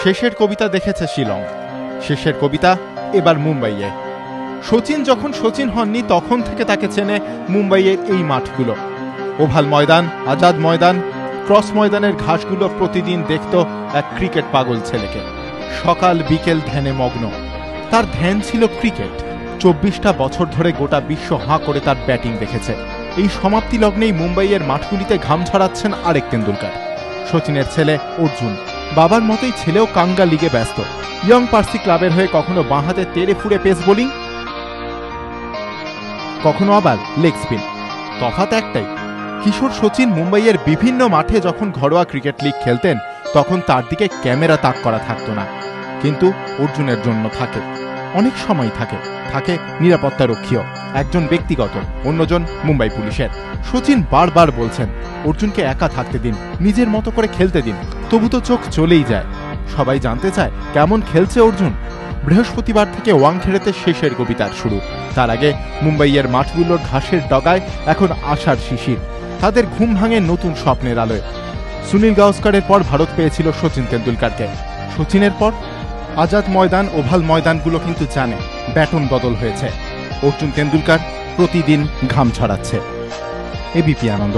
শেষের কবিতা দেখেছে শিলং, শেষের কবিতা এবার মুম্বাইয়ে। সচিন যখন সচিন হননি তখন থেকে তাকে চেনে মুম্বাইয়ের এই মাঠগুলো। ওভাল ময়দান, আজাদ ময়দান, ক্রস ময়দানের ঘাসগুলো প্রতিদিন দেখত এক ক্রিকেট পাগল ছেলেকে। সকাল বিকেল ধ্যানে মগ্ন। তার ধ্যান ছিল ক্রিকেট। 24টা বছর ধরে গোটা বিশ্ব হাঁ করে তার ব্যাটিং দেখেছে। এই সমাপ্তি লগ্নেই মুম্বাইয়ের মাঠগুলিতে ঘাম ছড়াচ্ছেন আরেক তেন্ডুলকার, সচিনের ছেলে অর্জুন। বাবার মতোই ছেলেও কাঙ্গা লিগে ব্যস্ত। ইয়ং পার্সি ক্লাবের হয়ে কখনো বাঁহাতে তেড়ে ফুড়ে পেস বোলিং, কখনো আবার লেগ স্পিন। তফাৎ একটাই, কিশোর সচিন মুম্বাইয়ের বিভিন্ন মাঠে যখন ঘরোয়া ক্রিকেট লিগ খেলতেন তখন তার দিকে ক্যামেরা তাক করা থাকতো না, কিন্তু অর্জুনের জন্য থাকে, অনেক সময় থাকে। থাকে নিরাপত্তা রক্ষীও, একজন ব্যক্তিগত, অন্যজন মুম্বাই পুলিশের। সচিন বারবার বলছেন অর্জুনকে একা থাকতে দিন, নিজের মতো করে খেলতে দিন। তবু তো চোখ চলেই যায়। সবাই জানতে চায় কেমন খেলছে অর্জুন। বৃহস্পতিবার থেকে ওয়াংখেড়েতে শেষের কবিতার শুরু। তার আগে মুম্বাইয়ের মাঠগুলোর ঘাসের ডগায় এখন আশার শিশির। তাদের ঘুম ভাঙে নতুন স্বপ্নের আলোয়। সুনীল গাওস্করের পর ভারত পেয়েছিল সচিন তেন্ডুলকারকে। সচিনের পর আজাদ ময়দান, ওভাল ময়দানগুলো কিন্তু জানে ব্যাটন বদল হয়েছে। অর্জুন তেন্ডুলকার প্রতিদিন ঘাম ছড়াচ্ছে। এবিপি আনন্দ।